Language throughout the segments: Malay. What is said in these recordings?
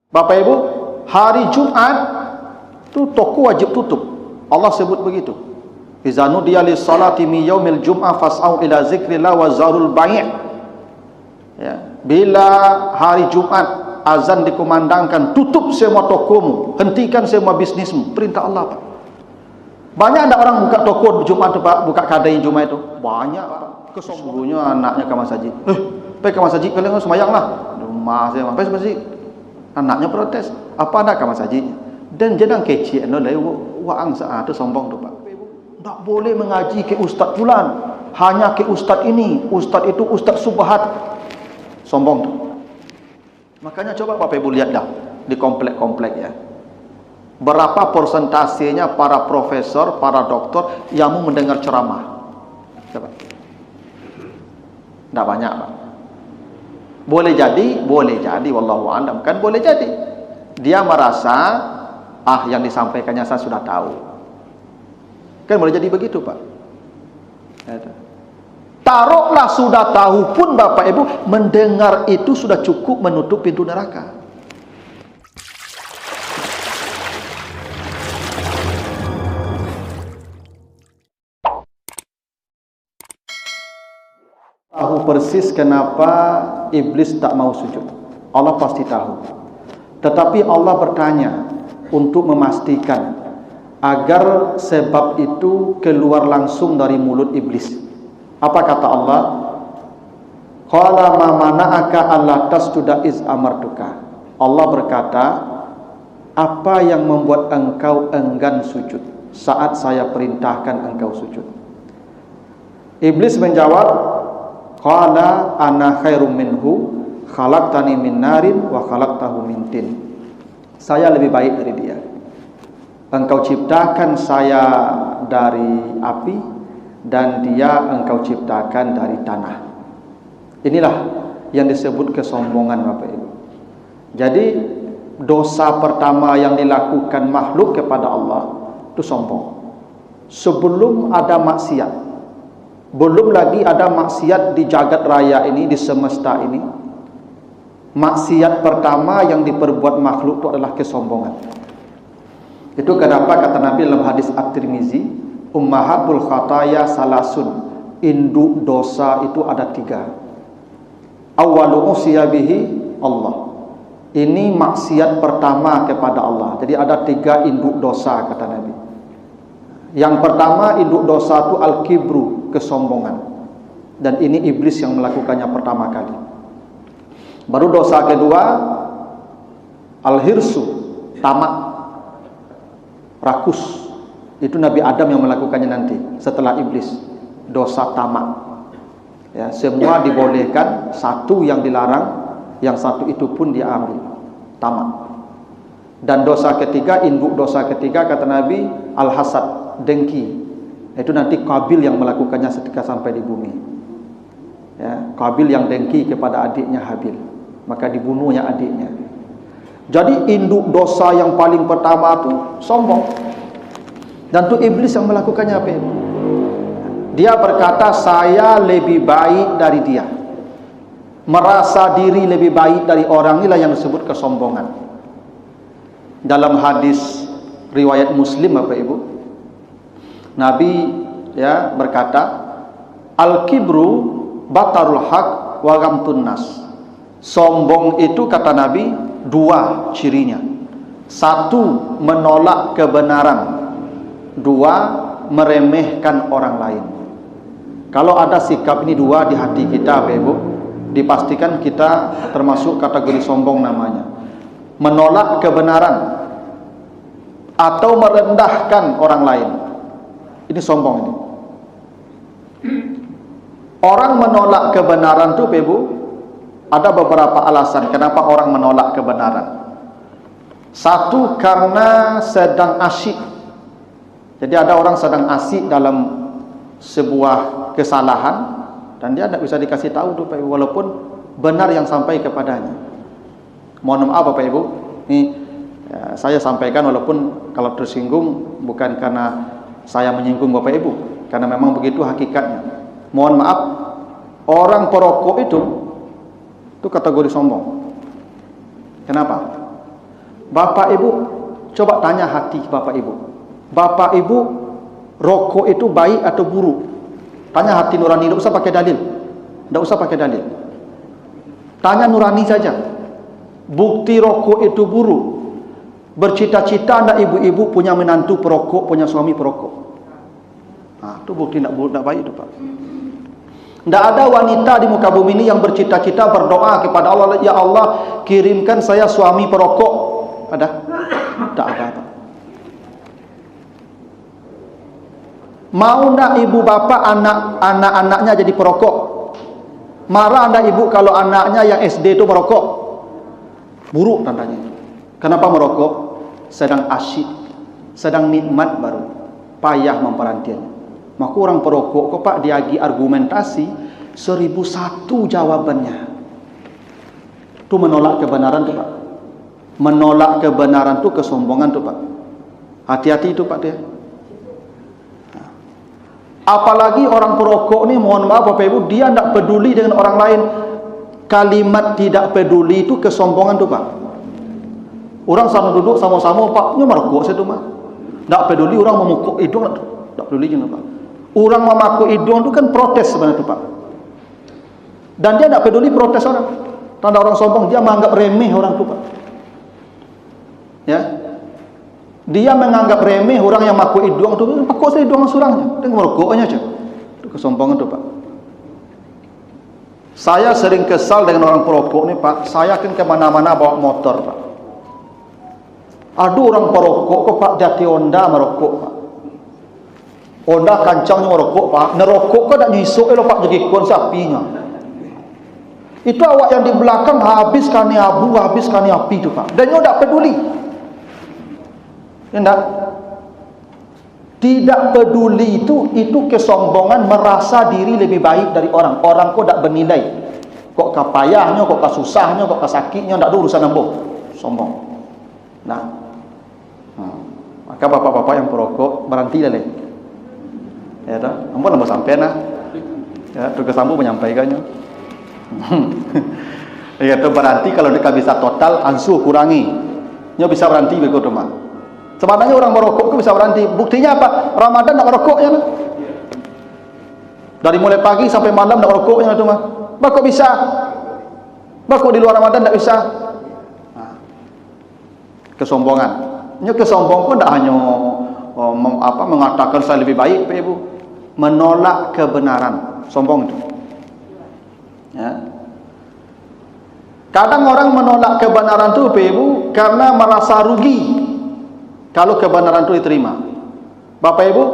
Bapak Ibu, hari Jumat itu toko wajib tutup. Allah sebut begitu. Iza nudiya lis-salati min yaumil jum'ah fas'au ila zikrillah wa zarul bai'. Ya, bila hari Jumat azan dikumandangkan, tutup semua tokomu, hentikan semua bisnismu. Perintah Allah, Pak. Banyak ada orang buka toko Jumat itu, Pak, buka kadai Jumat itu. Banyak, Pak. Kesungguhnya anaknya ke masjid. Pergi ke masjid kalian sembahyang lah. Rumah saya, pergi ke masjid. Anaknya protes, apa ada ke masjid? Dan jenang kecil no lai waang saat itu sombong tu, Pak. Tak boleh mengaji ke ustaz fulan, hanya ke ustaz ini, ustaz itu ustaz subhat. Sombong tu. Makanya coba Bapak Ibu lihat dah di komplek-komplek ya. Berapa persentasenya para profesor, para doktor yang mau mendengar ceramah? Coba. Tak banyak, Pak. Boleh jadi wallahu a'lam, kan boleh jadi dia merasa yang disampaikannya saya sudah tahu. Kan boleh jadi begitu, Pak. Taruhlah sudah tahu pun Bapak Ibu, mendengar itu sudah cukup menutup pintu neraka. Tahu persis kenapa iblis tak mau sujud. Allah pasti tahu. Tetapi Allah bertanya untuk memastikan agar sebab itu keluar langsung dari mulut iblis. Apa kata Allah? Qala ma mana'aka alla tasjuda iz amartuka. Allah berkata, apa yang membuat engkau enggan sujud saat saya perintahkan engkau sujud? Iblis menjawab, qala ana khairum minhu khalaqtani min narin wa khalaqtahu min tin. Saya lebih baik dari dia. Engkau ciptakan saya dari api dan dia engkau ciptakan dari tanah. Inilah yang disebut kesombongan, Bapak Ibu. Jadi dosa pertama yang dilakukan makhluk kepada Allah itu sombong. Sebelum ada maksiat, belum lagi ada maksiat di jagat raya ini, di semesta ini, maksiat pertama yang diperbuat makhluk itu adalah kesombongan. Itu kenapa kata Nabi dalam hadis At-Tirmizi, ummahatul khataya salasun, induk dosa itu ada 3. Awwalu usiyabihi Allah. Ini maksiat pertama kepada Allah. Jadi ada 3 induk dosa kata Nabi. Yang pertama induk dosa itu al-kibru, kesombongan. Dan ini iblis yang melakukannya pertama kali. Baru dosa kedua al-hirsu, tamak, rakus. Itu Nabi Adam yang melakukannya nanti setelah iblis. Dosa tamak. Ya, semua dibolehkan, satu yang dilarang, yang satu itu pun diambil, tamak. Dan dosa ketiga, induk dosa ketiga kata Nabi al-hasad, dengki. Itu nanti Qabil yang melakukannya ketika sampai di bumi. Ya, Qabil yang dengki kepada adiknya Habil, maka dibunuhnya adiknya. Jadi induk dosa yang paling pertama itu sombong. Dan itu iblis yang melakukannya, apa itu? Dia berkata saya lebih baik dari dia. Merasa diri lebih baik dari orang, inilah yang disebut kesombongan. Dalam hadis riwayat Muslim, Bapak Ibu, Nabi ya berkata, al-kibru batarul haq wa ghamtun nas. Sombong itu kata Nabi 2 cirinya. 1 menolak kebenaran, 2 meremehkan orang lain. Kalau ada sikap ini 2 di hati kita, Bapak Ibu, dipastikan kita termasuk kategori sombong namanya. Menolak kebenaran atau merendahkan orang lain. Ini sombong ini. Orang menolak kebenaran itu, Bapak Ibu, ada beberapa alasan kenapa orang menolak kebenaran. 1, karena sedang asyik. Jadi ada orang sedang asyik dalam sebuah kesalahan dan dia tidak bisa dikasih tahu tuh, Pak Ibu, walaupun benar yang sampai kepadanya. Mohon maaf Bapak Ibu, ini ya, saya sampaikan walaupun kalau tersinggung bukan karena saya menyinggung Bapak Ibu, karena memang begitu hakikatnya. Mohon maaf, orang perokok itu kategori sombong. Kenapa? Bapak ibu, coba tanya hati bapak ibu. Bapak ibu, rokok itu baik atau buruk? Tanya hati nurani, tidak usah pakai dalil. Tidak usah pakai dalil. Tanya nurani saja. Bukti rokok itu buruk. Bercita-cita anak ibu-ibu punya menantu perokok, punya suami perokok. Nah, itu bukti tidak buruk, tidak baik itu Pak. Tidak ada wanita di muka bumi ini yang bercita-cita berdoa kepada Allah, ya Allah kirimkan saya suami perokok. Ada? Tak ada Pak. Mau nak ibu bapak anak-anaknya jadi perokok? Marah anda ibu kalau anaknya yang SD itu merokok? Buruk tandanya. Kenapa merokok? Sedang asyik, sedang nikmat baru, payah memperantiannya. Maka orang perokok kok Pak diagi argumentasi 1001 jawabannya. Itu menolak kebenaran tuh Pak. Menolak kebenaran tuh kesombongan tuh Pak. Hati-hati itu Pak dia. Apalagi orang perokok ni, mohon maaf Bapak Ibu, dia tidak peduli dengan orang lain. Kalimat tidak peduli itu kesombongan tu Pak. Orang sama duduk sama-sama Pak, nya merokok saya tu Pak. Tak peduli orang memukul hidung, tak peduli juga Pak. Orang memaku hidung tu kan protes sebenarnya tu Pak. Dan dia tak peduli protes orang. Tanda orang sombong, dia menganggap remeh orang tu Pak. Ya. Dia menganggap remeh orang yang maku hidung tu, pakok saya hidung surangnya, dia merokoknya aja. Itu kesombongan tu Pak. Saya sering kesal dengan orang perokok ni Pak. Saya kan ke mana-mana bawa motor Pak. Ada orang perokok kok Pak, jati Honda merokok Pak. Honda kancangnya merokok Pak. Nerokok kok tak nyisuk elok Pak jadi kon sapinya. Itu awak yang di belakang habiskan abu, habiskan api tu Pak. Dan dia tak peduli. Tidak. Tidak peduli itu kesombongan, merasa diri lebih baik dari orang. Orang kok tak bernilai. Kok kapayahnya, kok kasusahnya, kok kasakitnya, tak ada urusan ambo. Sombong. Nah. Maka bapak-bapak yang perokok berhenti dah. Ya dah. Ampun ambo sampai nah. Ya, tugas ambo menyampaikannya. Ya tu berhenti kalau dia bisa total ansu kurangi. Nya bisa berhenti begitu tu mah. Sebenarnya orang merokok itu bisa berhenti. Buktinya apa? Ramadan tak merokoknya lah. Dari mulai pagi sampai malam tak merokoknya itu mah. Bakok bisa. Bakok di luar Ramadan tak bisa. Nah. Kesombongan. Ini kesombongan pun tak hanya mengatakan saya lebih baik, Pak Ibu. Menolak kebenaran. Sombong itu. Ya. Kadang orang menolak kebenaran itu, Pak Ibu, karena merasa rugi kalau kebenaran itu diterima. Bapak Ibu,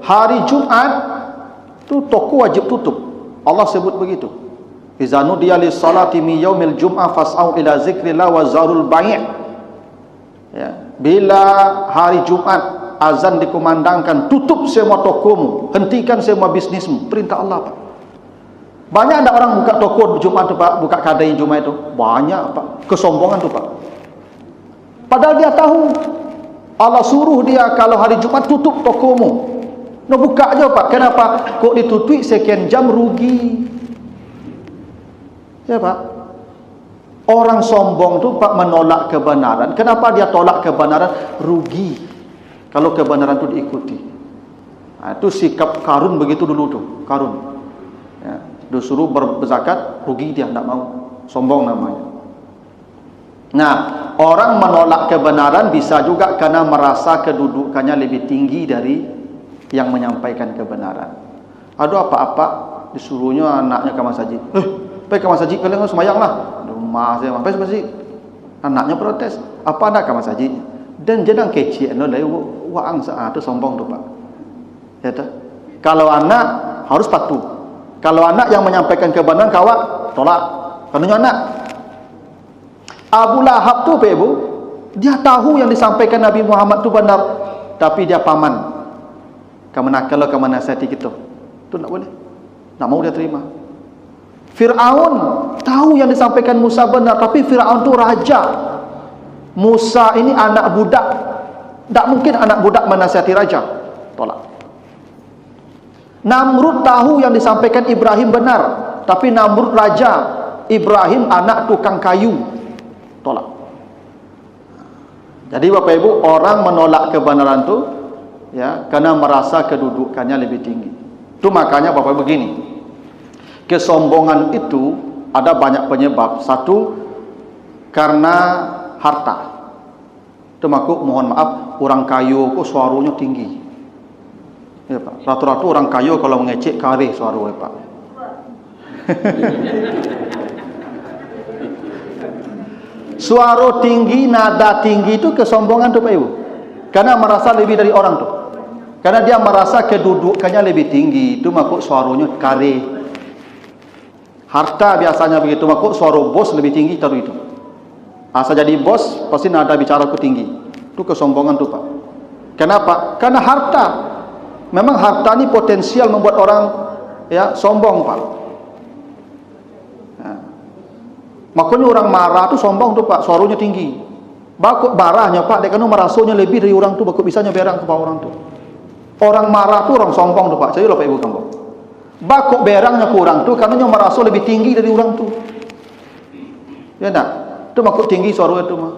hari Jumat itu toko wajib tutup. Allah sebut begitu. Iza nudiya lis-salati min yaumil jum'ah fas'au ila zikrillah wa zarul bai'. Ya, bila hari Jumat azan dikumandangkan, tutup semua tokomu, hentikan semua bisnismu. Perintah Allah, Pak. Banyak ada orang buka toko Jumat tu Pak, buka kedai Jumat itu. Banyak Pak, kesombongan tu Pak. Padahal dia tahu Allah suruh dia kalau hari Jumat tutup tokomu. Nak buka aja Pak. Kenapa? Kok ditutup sekian jam rugi. Ya Pak. Orang sombong tu Pak menolak kebenaran. Kenapa dia tolak kebenaran? Rugi kalau kebenaran tu diikuti. Nah, itu sikap Karun begitu dulu tu. Karun. Ya, disuruh berzakat, rugi dia tak mau. Sombong namanya. Nah, orang menolak kebenaran bisa juga karena merasa kedudukannya lebih tinggi dari yang menyampaikan kebenaran. Ada apa-apa disuruhnya anaknya ke masjid. Pergi ke masjid kalian semayang lah. Rumah saya pergi ke masjid. Anaknya protes. Apa nak ke masjid? Dan jangan kecil no lai waang itu sombong tu Pak. Ya tak? Kalau anak harus patuh. Kalau anak yang menyampaikan kebenaran kawak tolak. Karena anak Abu Lahab tu Pak Ibu, dia tahu yang disampaikan Nabi Muhammad tu benar, tapi dia paman. Kemana kalau kemana nasihati kita. Tu tak boleh. Tak mau dia terima. Fir'aun tahu yang disampaikan Musa benar, tapi Fir'aun tu raja. Musa ini anak budak. Tak mungkin anak budak menasihati raja. Tolak. Namrud tahu yang disampaikan Ibrahim benar, tapi Namrud raja, Ibrahim anak tukang kayu. Tolak. Jadi Bapak Ibu, orang menolak kebenaran tu ya karena merasa kedudukannya lebih tinggi. Itu makanya Bapak Ibu begini. Kesombongan itu ada banyak penyebab. Satu, karena harta. Itu mohon maaf, orang kayu kok suaranya tinggi. Ya Pak. Rata-rata orang kayu kalau mengecek karih suaranya Pak. Suara tinggi, nada tinggi itu kesombongan tuh Pak Ibu. Karena merasa lebih dari orang tuh. Karena dia merasa kedudukannya lebih tinggi, itu makuk suaranya karih. Harta biasanya begitu, makuk suara bos lebih tinggi taruh itu. Asal jadi bos pasti nada bicara ku tinggi. Itu kesombongan tuh Pak. Kenapa? Karena harta. Memang harta ini potensial membuat orang ya sombong Pak. Nah. Makanya orang marah tuh sombong tuh Pak, suaranya tinggi. Bakut marahnya Pak, dia kan merasanya lebih dari orang tuh, bakut bisanya berang ke bawah orang tuh. Orang marah tuh orang sombong tuh Pak. Saya lupa Ibu kamu. Bakut berangnya ke orang tuh karena merasa lebih tinggi dari orang tuh. Ya enggak? Itu makut tinggi suara itu mah.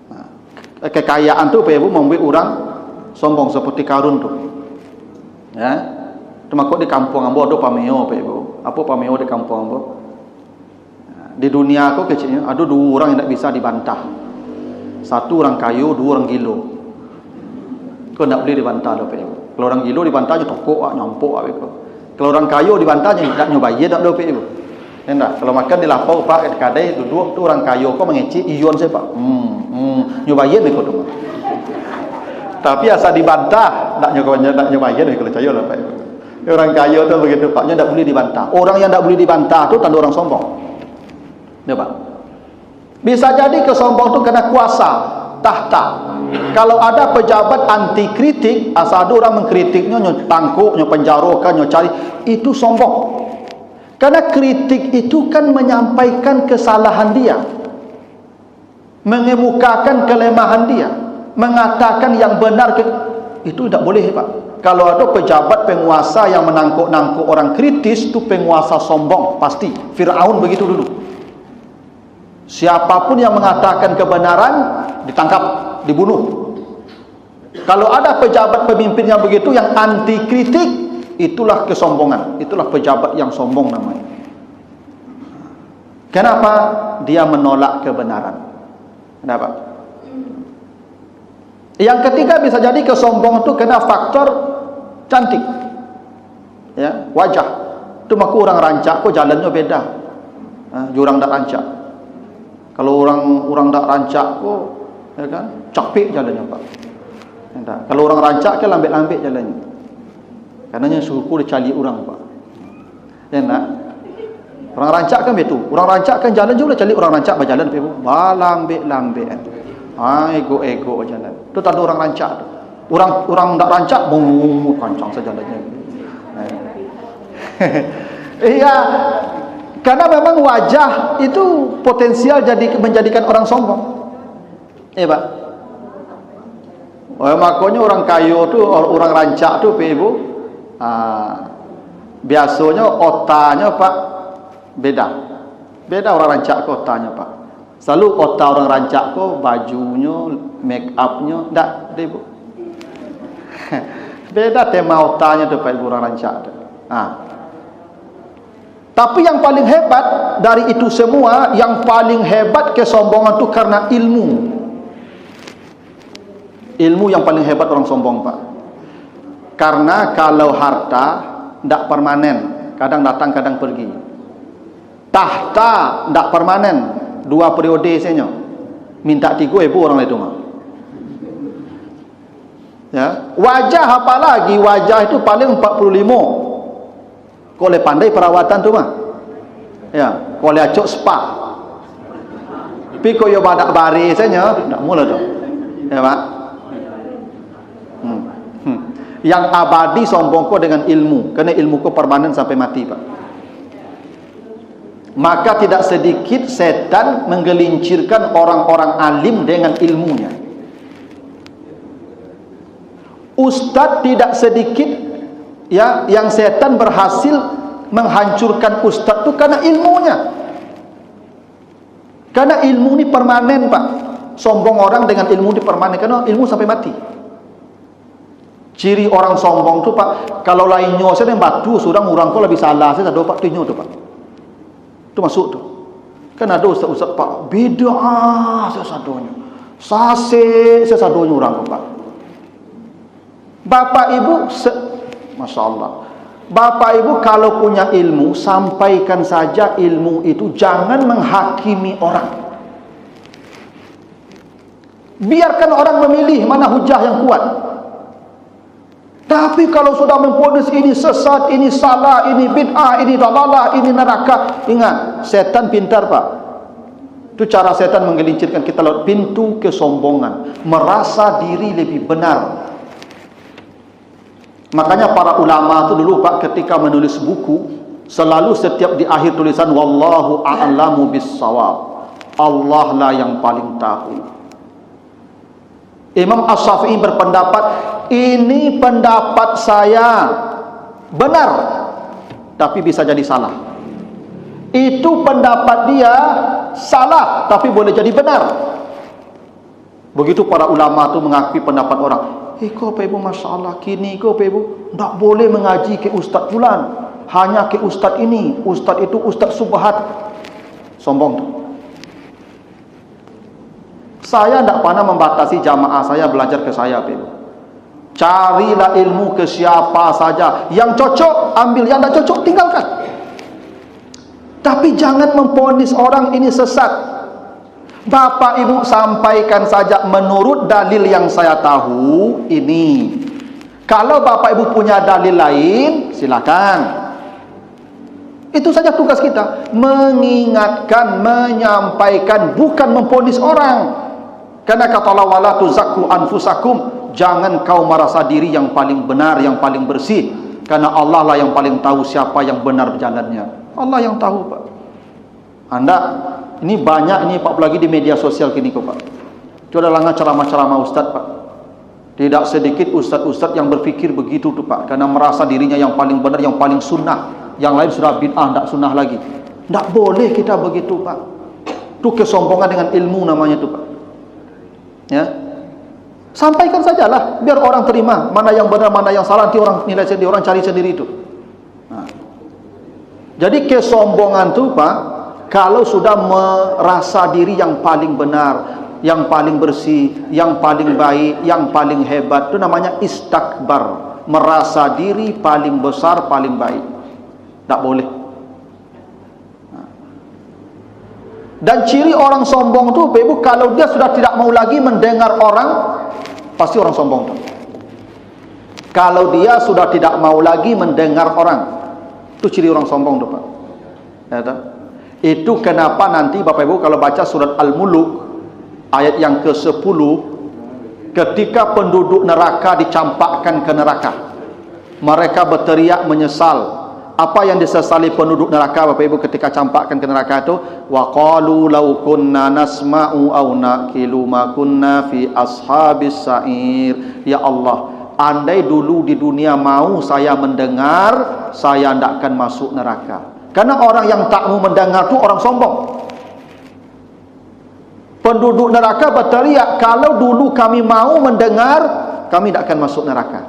Nah, kekayaan tuh Pak Ibu membuat orang sombong seperti Karun tuh. Ya. Itu makut di kampung ambo ada pameo Pak Ibu. Apa pameo di kampung ambo? Nah, di dunia aku kecilnya ada dua orang yang tidak bisa dibantah. Satu orang kayu, dua orang gilo. Kau tidak boleh dibantah Pak Ibu. Kalau orang gilo dibantah aja tokok, nyampuk Pak Ibu. Kalau orang kayu dibantah aja tidak nyobain tak Pak Ibu. Enggak, kalau makan di lapau Pak, kadai duduk tu orang kayu kau mengeci iyon saya Pak. Nyobain ikut tu. Tapi asal dibantah, tak nyobain kalau cayo lah Pak. Orang kayu tu begitu Paknya tak boleh dibantah. Orang yang tak boleh dibantah tu tanda orang sombong. Ya Pak. Bisa jadi kesombong tu kena kuasa, tahta. Kalau ada pejabat anti kritik, asal ada orang mengkritiknya, nyo tangkuk, nyo penjarakan, nyo cari, itu sombong. Karena kritik itu kan menyampaikan kesalahan dia, mengemukakan kelemahan dia, mengatakan yang benar itu tidak boleh Pak. Kalau ada pejabat penguasa yang menangkuk-nangkuk orang kritis, itu penguasa sombong pasti. Firaun begitu dulu. Siapapun yang mengatakan kebenaran ditangkap, dibunuh. Kalau ada pejabat pemimpin yang begitu, yang anti kritik, itulah kesombongan. Itulah pejabat yang sombong namanya. Kenapa? Dia menolak kebenaran. Kenapa? Yang ketiga bisa jadi kesombongan itu kena faktor cantik. Ya, wajah. Itu maka orang rancak kok jalannya beda. Jurang tak rancak. Kalau orang tak rancak kok ya kan, capek jalannya Pak. Ya, kalau orang rancak kan lambek-lambek jalannya. Karenanya suku dicali orang Pak. Ya nak. Orang rancak kan betul. Orang rancak kan jalan juga cari orang rancak berjalan Pak Ibu. Lambek-lambek. Ego jalan. Itu tanda orang rancak. Orang tak rancak kancang sejalannya. Iya. Karena memang wajah itu potensial menjadikan orang sombong. Pak. Makanya orang kayu tu, orang rancak tu Pak Ibu. Biasanya otaknya Pak beda orang rancak ke otaknya Pak. Selalu otak orang rancak ke bajunya, make upnya tak Ibu. Beda tema otaknya tu Pak Ibu orang rancak tu. Tapi yang paling hebat dari itu semua, yang paling hebat kesombongan tu karena ilmu. Ilmu yang paling hebat orang sombong Pak. Karena kalau harta tidak permanen, kadang datang kadang pergi. Tahta tidak permanen, 2 periode saja. Minta 3 ibu orang itu mah. Ya, wajah apa lagi? Wajah itu paling 45. Kau boleh pandai perawatan tu mah. Ya, kau boleh acok spa. Tapi kau yo badak bari saja, tak mula tu. Ya Pak. Yang abadi sombong kau dengan ilmu, kerana ilmu kau permanen sampai mati Pak. Maka tidak sedikit setan menggelincirkan orang-orang alim dengan ilmunya. Ustaz tidak sedikit ya yang setan berhasil menghancurkan ustaz itu karena ilmunya. Karena ilmu ini permanen Pak. Sombong orang dengan ilmu dipermanenkan, ilmu sampai mati. Ciri orang sombong tu Pak, kalau lainnya saya yang batu, surang orang kau lebih salah, saya tak dapat tinyo tu Pak. Tu masuk tu. Kan ada ustaz-ustaz Pak, beda saya sadonya. Saya sadonya orang tu Pak. Bapak Ibu, Masya Allah. Bapak Ibu kalau punya ilmu, sampaikan saja ilmu itu, jangan menghakimi orang. Biarkan orang memilih mana hujah yang kuat. Tapi kalau sudah memponis ini sesat, ini salah, ini bid'ah, ini dalalah, ini neraka, ingat, setan pintar Pak. Itu cara setan menggelincirkan kita lewat pintu kesombongan, merasa diri lebih benar. Makanya para ulama itu dulu Pak, ketika menulis buku, selalu setiap di akhir tulisan wallahu a'lamu bis-shawab. Allah lah yang paling tahu. Imam Asy-Syafi'i berpendapat, ini pendapat saya benar, tapi bisa jadi salah. Itu pendapat dia salah, tapi boleh jadi benar. Begitu para ulama itu mengakui pendapat orang. Kau Pak Ibu, Masya Allah, kini kau Pak Ibu tak boleh mengaji ke Ustaz Fulan, hanya ke Ustaz ini, Ustaz itu Ustaz Subhat. Sombong tu. Saya tidak pernah membatasi jamaah saya belajar ke saya Pak Ibu. Carilah ilmu ke siapa saja. Yang cocok ambil, yang tidak cocok tinggalkan. Tapi jangan memponis orang ini sesat. Bapak Ibu sampaikan saja menurut dalil yang saya tahu ini. Kalau Bapak Ibu punya dalil lain, silakan. Itu saja tugas kita, mengingatkan, menyampaikan, bukan memponis orang. Karena kata Allah, wala tuzakku anfusakum, jangan kau merasa diri yang paling benar, yang paling bersih. Karena Allah lah yang paling tahu siapa yang benar berjalannya. Allah yang tahu Pak. Anda, ini banyak ini Pak, lagi di media sosial kini kok Pak. Itu adalah ceramah-ceramah Ustaz Pak. Tidak sedikit Ustaz-Ustaz yang berfikir begitu tuh Pak. Karena merasa dirinya yang paling benar, yang paling sunnah. Yang lain sudah bid'ah, tidak sunnah lagi. Tidak boleh kita begitu Pak. Itu kesombongan dengan ilmu namanya tuh Pak. Ya, sampaikan sajalah, biar orang terima mana yang benar, mana yang salah, nanti orang nilai sendiri, orang cari sendiri itu. Nah, jadi kesombongan itu Pak, kalau sudah merasa diri yang paling benar, yang paling bersih, yang paling baik, yang paling hebat, itu namanya istakbar, merasa diri paling besar, paling baik. Tak boleh. Dan ciri orang sombong tu Bapak Ibu, kalau dia sudah tidak mau lagi mendengar orang, pasti orang sombong tu. Kalau dia sudah tidak mau lagi mendengar orang, itu ciri orang sombong tu Pak. Ya, itu kenapa nanti Bapak Ibu kalau baca surat Al-Muluk ayat yang ke-10, ketika penduduk neraka dicampakkan ke neraka, mereka berteriak menyesal. Apa yang disesali penduduk neraka Bapak Ibu ketika campakkan ke neraka itu? Wa qalu law kunna nasma'u aw naqilu ma kunna fi ashabis sa'ir. Ya Allah, andai dulu di dunia mau saya mendengar, saya tidak akan masuk neraka. Karena orang yang tak mau mendengar itu orang sombong. Penduduk neraka berteriak, kalau dulu kami mau mendengar, kami tidak akan masuk neraka.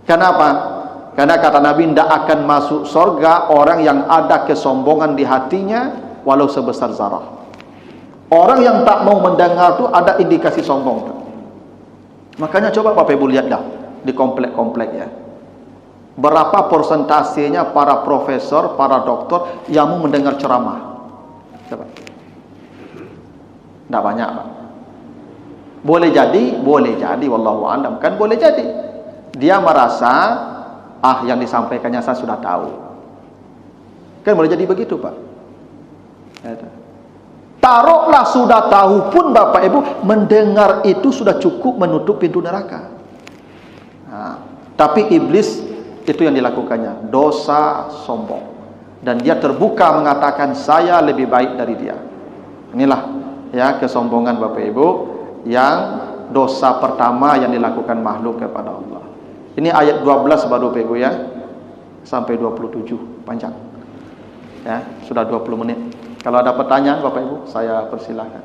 Kenapa? Karena kata Nabi, tidak akan masuk surga orang yang ada kesombongan di hatinya walau sebesar zarah. Orang yang tak mau mendengar itu ada indikasi sombong. Makanya coba Bapak Ibu lihat dah di komplek-komplek ya. Berapa persentasenya para profesor, para doktor yang mau mendengar ceramah? Coba. Tidak banyak Pak. Boleh jadi wallahu a'lam, kan boleh jadi. Dia merasa yang disampaikannya saya sudah tahu. Kan boleh jadi begitu Pak. Taruhlah sudah tahu pun Bapak Ibu, mendengar itu sudah cukup menutup pintu neraka. Tapi iblis itu yang dilakukannya, dosa sombong. Dan dia terbuka mengatakan saya lebih baik dari dia. Inilah ya kesombongan Bapak Ibu, yang dosa pertama yang dilakukan makhluk kepada Allah. Ini ayat 12 baru Bapak Ibu ya, sampai 27, panjang ya, sudah 20 menit. Kalau ada pertanyaan Bapak Ibu, saya persilahkan.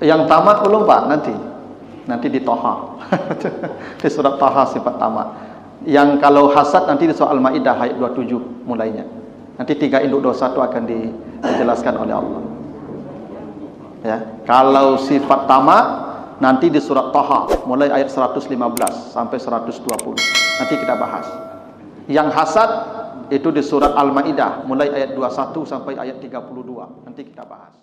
Yang tamak belum Pak, nanti di Toha. Di surat Toha sifat tamak. Yang kalau hasad nanti di surah Al-Maidah ayat 27 mulainya. Nanti 3 induk dosa itu akan dijelaskan oleh Allah. Ya, kalau sifat tamak nanti di surat Toha mulai ayat 115 sampai 120. Nanti kita bahas. Yang hasad itu di surat Al-Maidah mulai ayat 21 sampai ayat 32. Nanti kita bahas.